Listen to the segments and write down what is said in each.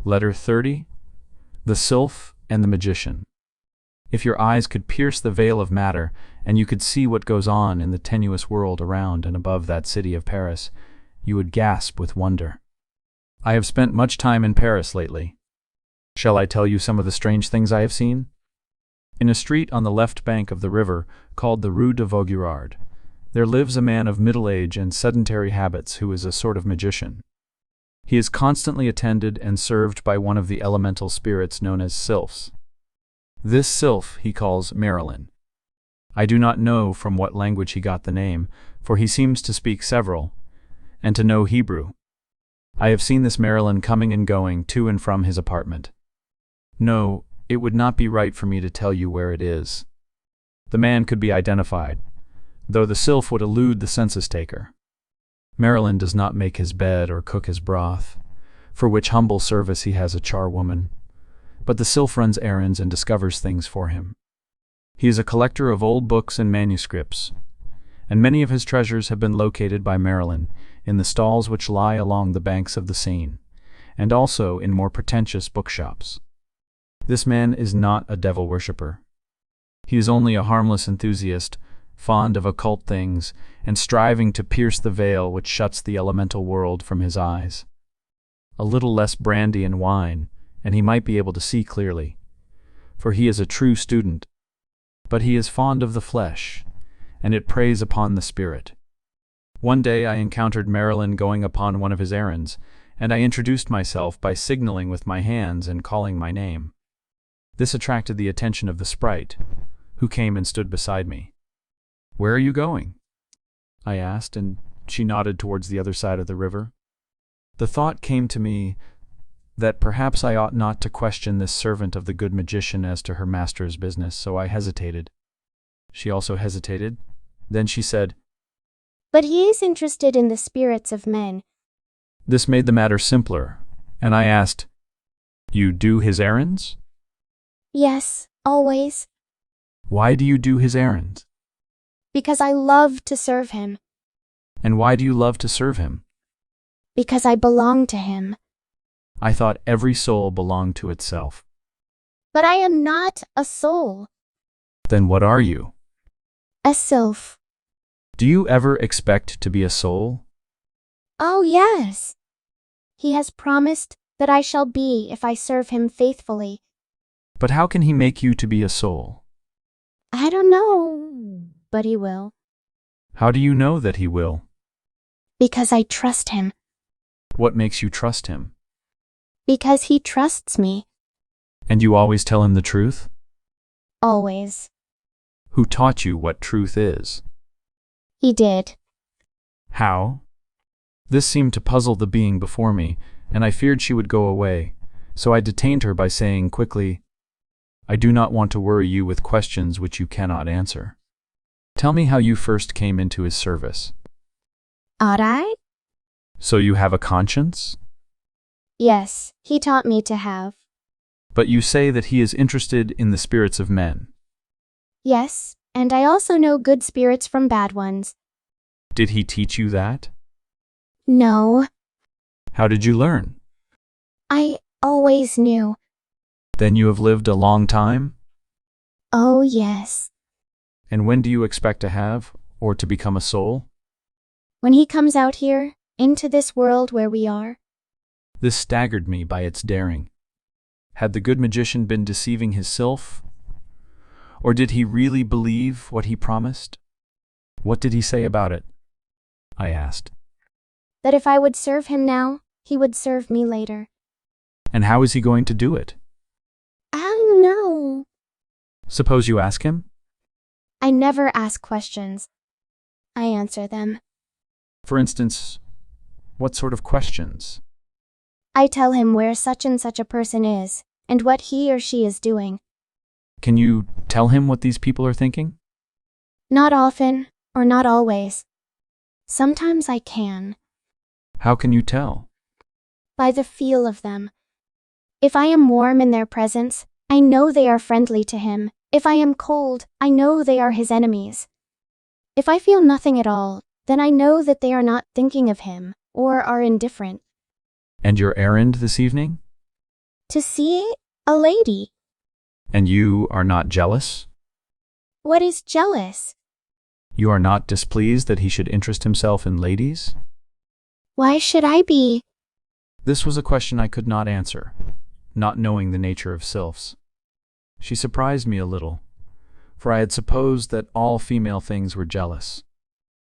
Letter 30. The Sylph and the Magician. If your eyes could pierce the veil of matter, and you could see what goes on in the tenuous world around and above that city of Paris, you would gasp with wonder. I have spent much time in Paris lately. Shall I tell you some of the strange things I have seen? In a street on the left bank of the river, called the Rue de Vaugirard, there lives a man of middle age and sedentary habits who is a sort of magician. He is constantly attended and served by one of the elemental spirits known as Sylphs. This Sylph he calls Marilyn. I do not know from what language he got the name, for he seems to speak several, and to know Hebrew. I have seen this Marilyn coming and going to and from his apartment. No, it would not be right for me to tell you where it is. The man could be identified, though the Sylph would elude the census taker. Marilyn does not make his bed or cook his broth, for which humble service he has a charwoman, but the Sylph runs errands and discovers things for him. He is a collector of old books and manuscripts, and many of his treasures have been located by Marilyn in the stalls which lie along the banks of the Seine, and also in more pretentious bookshops. This man is not a devil worshipper. He is only a harmless enthusiast, fond of occult things, and striving to pierce the veil which shuts the elemental world from his eyes. A little less brandy and wine, and he might be able to see clearly, for he is a true student. But he is fond of the flesh, and it preys upon the spirit. One day I encountered Marilyn going upon one of his errands, and I introduced myself by signaling with my hands and calling my name. This attracted the attention of the sprite, who came and stood beside me. "Where are you going?" I asked, and she nodded towards the other side of the river. The thought came to me that perhaps I ought not to question this servant of the good magician as to her master's business, so I hesitated. She also hesitated. Then she said, "But he is interested in the spirits of men." This made the matter simpler, and I asked, "You do his errands?" "Yes, always." "Why do you do his errands?" "Because I love to serve him." "And why do you love to serve him?" "Because I belong to him." I thought every soul belonged to itself. "But I am not a soul." Then what are you? "A sylph." Do you ever expect to be a soul? "Oh, yes. He has promised that I shall be if I serve him faithfully." But how can he make you to be a soul? "I don't know, but he will." How do you know that he will? "Because I trust him." What makes you trust him? "Because he trusts me." And you always tell him the truth? "Always." Who taught you what truth is? "He did." How? This seemed to puzzle the being before me, and I feared she would go away, so I detained her by saying quickly, "I do not want to worry you with questions which you cannot answer. Tell me how you first came into his service." "Ought I?" So you have a conscience? "Yes, he taught me to have." But you say that he is interested in the spirits of men. "Yes, and I also know good spirits from bad ones." Did he teach you that? "No, How did you learn? I always knew." Then you have lived a long time? "Oh, yes." And when do you expect to have, or to become a soul? "When he comes out here, into this world where we are." This staggered me by its daring. Had the good magician been deceiving his Sylph? Or did he really believe what he promised? What did he say about it? I asked. "That if I would serve him now, he would serve me later." And how is he going to do it? "I don't know." Suppose you ask him? I never ask questions. I answer them. For instance, what sort of questions? I tell him where such and such a person is, and what he or she is doing. Can you tell him what these people are thinking? Not often, or not always. Sometimes I can. How can you tell? By the feel of them. If I am warm in their presence, I know they are friendly to him. If I am cold, I know they are his enemies. If I feel nothing at all, then I know that they are not thinking of him, or are indifferent. And your errand this evening? To see a lady. And you are not jealous? What is jealous? You are not displeased that he should interest himself in ladies? Why should I be? This was a question I could not answer, not knowing the nature of sylphs. She surprised me a little, for I had supposed that all female things were jealous.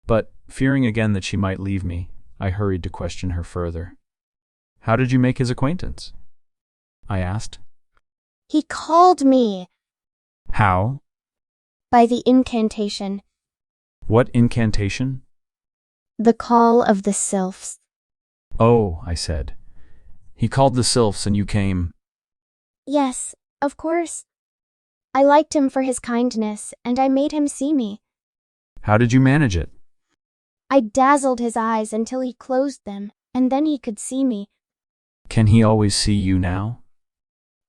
But, fearing again that she might leave me, I hurried to question her further. How did you make his acquaintance? I asked. He called me. How? By the incantation. What incantation? The call of the sylphs. Oh, I said. He called the sylphs and you came. Yes, of course. I liked him for his kindness, and I made him see me. How did you manage it? I dazzled his eyes until he closed them, and then he could see me. Can he always see you now?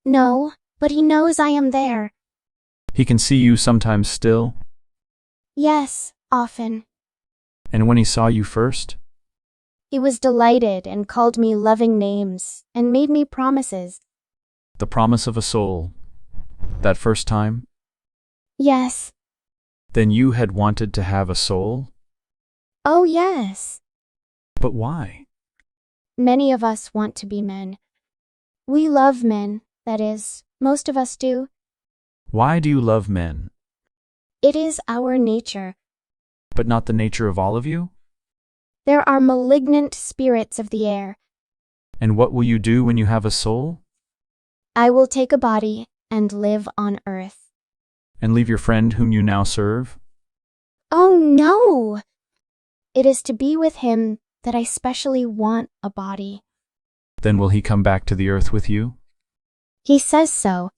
No, but he knows I am there. He can see you sometimes still? Yes, often. And when he saw you first? He was delighted and called me loving names and made me promises. The promise of a soul. That first time? Yes. Then you had wanted to have a soul? Oh, yes. But why? Many of us want to be men. We love men, that is, most of us do. Why do you love men? It is our nature. But not the nature of all of you? There are malignant spirits of the air. And what will you do when you have a soul? I will take a body and live on earth. And leave your friend whom you now serve? Oh, no! It is to be with him that I specially want a body. Then will he come back to the earth with you? He says so.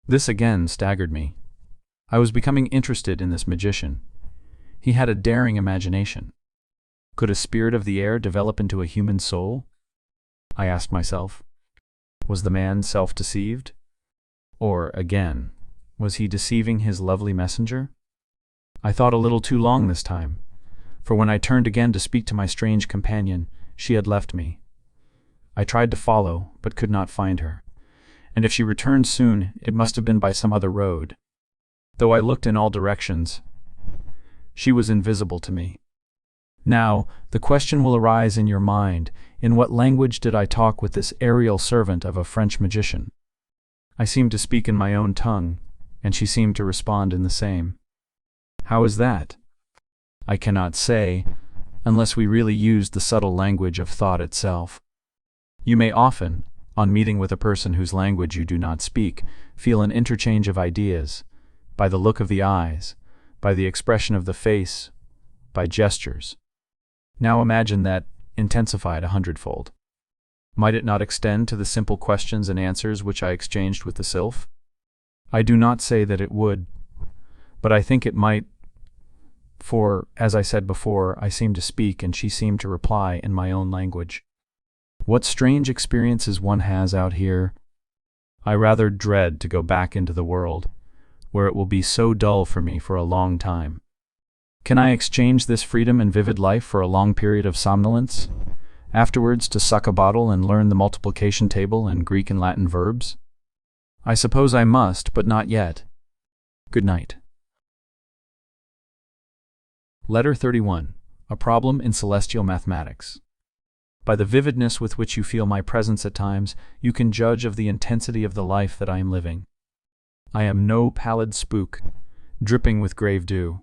This again staggered me. I was becoming interested in this magician. He had a daring imagination. Could a spirit of the air develop into a human soul? I asked myself. Was the man self-deceived? Or, again, was he deceiving his lovely messenger? I thought a little too long this time, for when I turned again to speak to my strange companion, she had left me. I tried to follow, but could not find her, and if she returned soon, it must have been by some other road. Though I looked in all directions, she was invisible to me. Now, the question will arise in your mind, in what language did I talk with this aerial servant of a French magician? I seemed to speak in my own tongue, and she seemed to respond in the same. How is that? I cannot say, unless we really used the subtle language of thought itself. You may often, on meeting with a person whose language you do not speak, feel an interchange of ideas, by the look of the eyes, by the expression of the face, by gestures. Now imagine that intensified 100-fold. Might it not extend to the simple questions and answers which I exchanged with the sylph? I do not say that it would, but I think it might, for, as I said before, I seemed to speak and she seemed to reply in my own language. What strange experiences one has out here. I rather dread to go back into the world, where it will be so dull for me for a long time. Can I exchange this freedom and vivid life for a long period of somnolence? Afterwards to suck a bottle and learn the multiplication table and Greek and Latin verbs? I suppose I must, but not yet. Good night. Letter 31. A Problem in Celestial Mathematics. By the vividness with which you feel my presence at times, you can judge of the intensity of the life that I am living. I am no pallid spook, dripping with grave dew.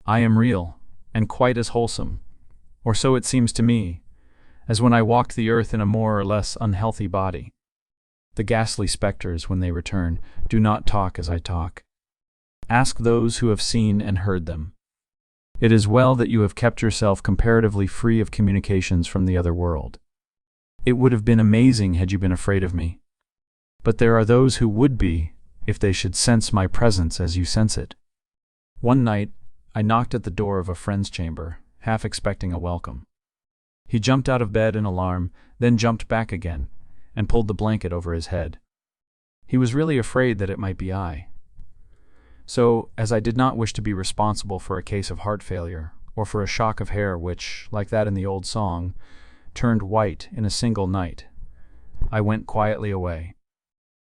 I am real, and quite as wholesome, or so it seems to me, as when I walked the earth in a more or less unhealthy body. The ghastly specters, when they return, do not talk as I talk. Ask those who have seen and heard them. It is well that you have kept yourself comparatively free of communications from the other world. It would have been amazing had you been afraid of me. But there are those who would be, if they should sense my presence as you sense it. One night, I knocked at the door of a friend's chamber, half expecting a welcome. He jumped out of bed in alarm, then jumped back again, and pulled the blanket over his head. He was really afraid that it might be I. So, as I did not wish to be responsible for a case of heart failure, or for a shock of hair which, like that in the old song, turned white in a single night, I went quietly away.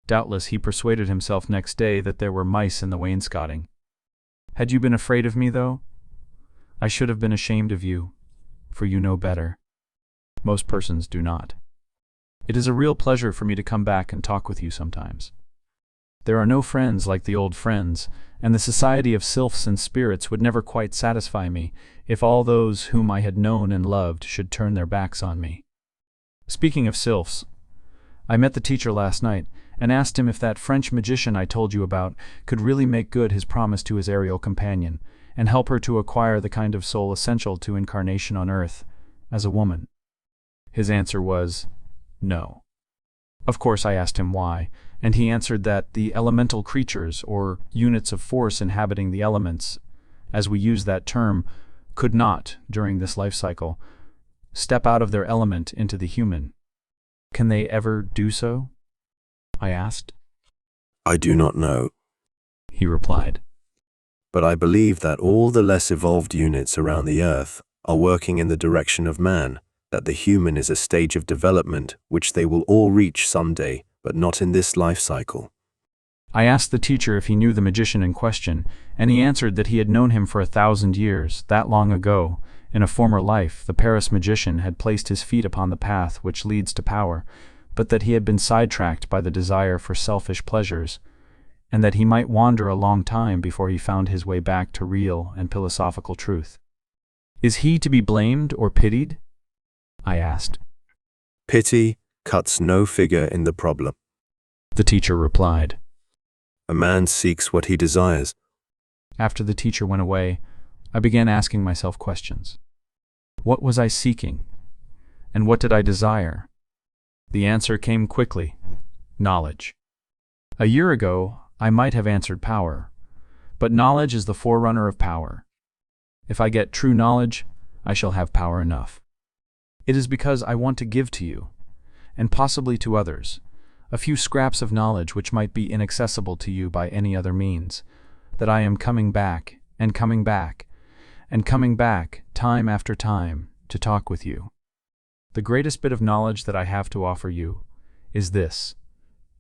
Doubtless he persuaded himself next day that there were mice in the wainscoting. Had you been afraid of me, though? I should have been ashamed of you, for you know better. Most persons do not. It is a real pleasure for me to come back and talk with you sometimes. There are no friends like the old friends, and the society of sylphs and spirits would never quite satisfy me if all those whom I had known and loved should turn their backs on me. Speaking of sylphs, I met the teacher last night and asked him if that French magician I told you about could really make good his promise to his aerial companion and help her to acquire the kind of soul essential to incarnation on earth, as a woman. His answer was, no. Of course I asked him why, and he answered that the elemental creatures, or units of force inhabiting the elements, as we use that term, could not, during this life cycle, step out of their element into the human. Can they ever do so? I asked. I do not know, He replied. but I believe that all the less evolved units around the Earth are working in the direction of man, that the human is a stage of development which they will all reach someday, but not in this life cycle. I asked the teacher if he knew the magician in question, and he answered that he had known him for 1,000 years, that long ago. In a former life, the Paris magician had placed his feet upon the path which leads to power, but that he had been sidetracked by the desire for selfish pleasures, and that he might wander a long time before he found his way back to real and philosophical truth. Is he to be blamed or pitied? I asked. Pity cuts no figure in the problem. The teacher replied. A man seeks what he desires. After the teacher went away, I began asking myself questions. What was I seeking? And what did I desire? The answer came quickly. Knowledge. A year ago, I might have answered power, but knowledge is the forerunner of power. If I get true knowledge, I shall have power enough. It is because I want to give to you, and possibly to others, a few scraps of knowledge which might be inaccessible to you by any other means, that I am coming back, and coming back, and coming back, time after time, to talk with you. The greatest bit of knowledge that I have to offer you is this,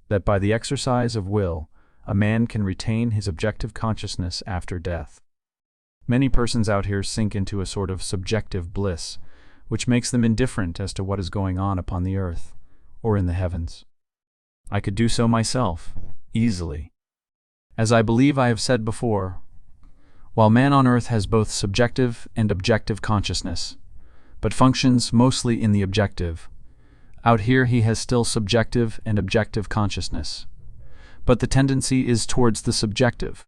that by the exercise of will, a man can retain his objective consciousness after death. Many persons out here sink into a sort of subjective bliss, which makes them indifferent as to what is going on upon the earth, or in the heavens. I could do so myself, easily. As I believe I have said before, while man on earth has both subjective and objective consciousness, but functions mostly in the objective, out here he has still subjective and objective consciousness, but the tendency is towards the subjective.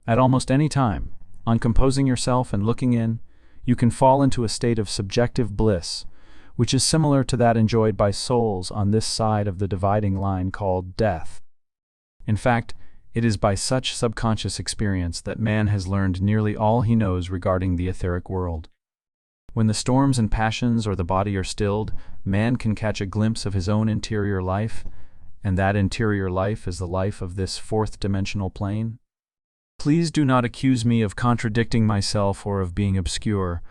At almost any time, on composing yourself and looking in, you can fall into a state of subjective bliss, which is similar to that enjoyed by souls on this side of the dividing line called death. In fact, it is by such subconscious experience that man has learned nearly all he knows regarding the etheric world. When the storms and passions or the body are stilled, man can catch a glimpse of his own interior life, and that interior life is the life of this fourth-dimensional plane. Please do not accuse me of contradicting myself or of being obscure.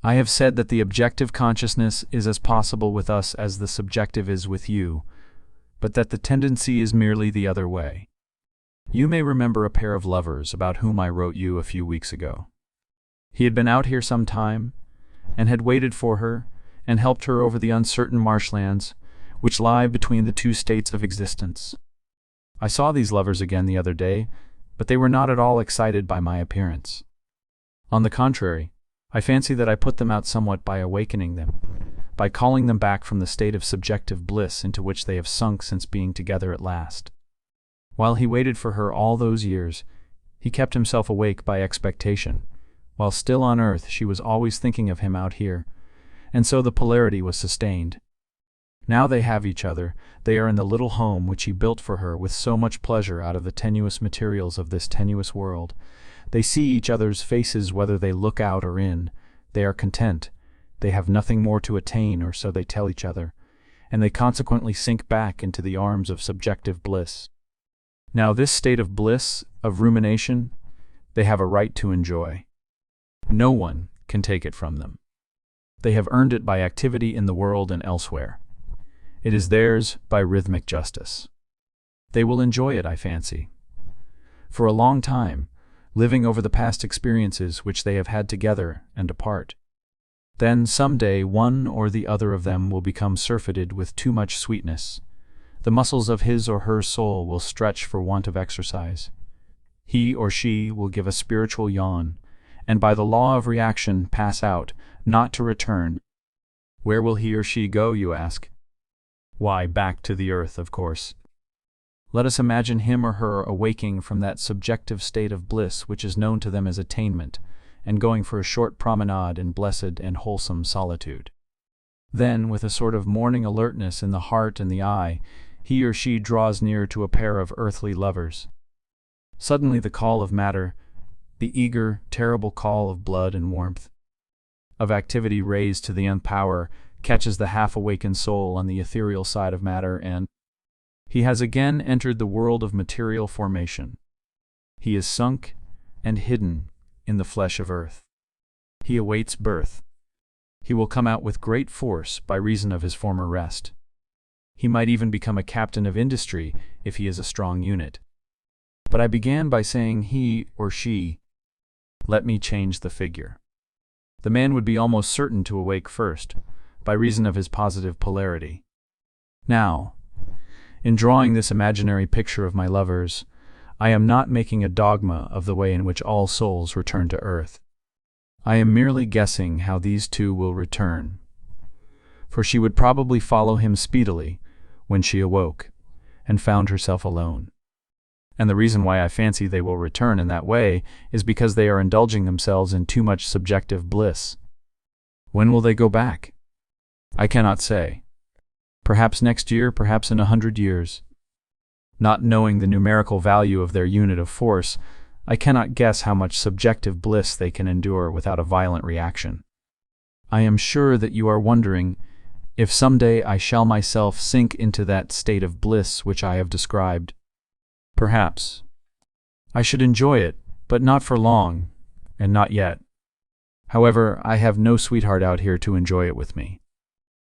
I have said that the objective consciousness is as possible with us as the subjective is with you, but that the tendency is merely the other way. You may remember a pair of lovers about whom I wrote you a few weeks ago. He had been out here some time, and had waited for her, and helped her over the uncertain marshlands, which lie between the two states of existence. I saw these lovers again the other day, but they were not at all excited by my appearance. On the contrary, I fancy that I put them out somewhat by awakening them, by calling them back from the state of subjective bliss into which they have sunk since being together at last. While he waited for her all those years, he kept himself awake by expectation. While still on earth, she was always thinking of him out here, and so the polarity was sustained. Now they have each other. They are in the little home which he built for her with so much pleasure out of the tenuous materials of this tenuous world. They see each other's faces whether they look out or in. They are content. They have nothing more to attain, or so they tell each other, and they consequently sink back into the arms of subjective bliss. Now this state of bliss, of rumination, they have a right to enjoy. No one can take it from them. They have earned it by activity in the world and elsewhere. It is theirs by rhythmic justice. They will enjoy it, I fancy, for a long time, living over the past experiences which they have had together and apart. Then someday one or the other of them will become surfeited with too much sweetness. The muscles of his or her soul will stretch for want of exercise. He or she will give a spiritual yawn, and by the law of reaction pass out, not to return. Where will he or she go, you ask? Why, back to the earth, of course. Let us imagine him or her awaking from that subjective state of bliss which is known to them as attainment, and going for a short promenade in blessed and wholesome solitude. Then, with a sort of morning alertness in the heart and the eye, he or she draws near to a pair of earthly lovers. Suddenly the call of matter, the eager, terrible call of blood and warmth, of activity raised to the nth power, catches the half-awakened soul on the ethereal side of matter, and he has again entered the world of material formation. He is sunk and hidden in the flesh of earth. He awaits birth. He will come out with great force by reason of his former rest. He might even become a captain of industry if he is a strong unit. But I began by saying he or she. Let me change the figure. The man would be almost certain to awake first, by reason of his positive polarity. Now, in drawing this imaginary picture of my lovers, I am not making a dogma of the way in which all souls return to earth. I am merely guessing how these two will return. For she would probably follow him speedily when she awoke and found herself alone. And the reason why I fancy they will return in that way is because they are indulging themselves in too much subjective bliss. When will they go back? I cannot say. Perhaps next year, perhaps in 100 years. Not knowing the numerical value of their unit of force, I cannot guess how much subjective bliss they can endure without a violent reaction. I am sure that you are wondering if someday I shall myself sink into that state of bliss which I have described. Perhaps. I should enjoy it, but not for long, and not yet. However, I have no sweetheart out here to enjoy it with me.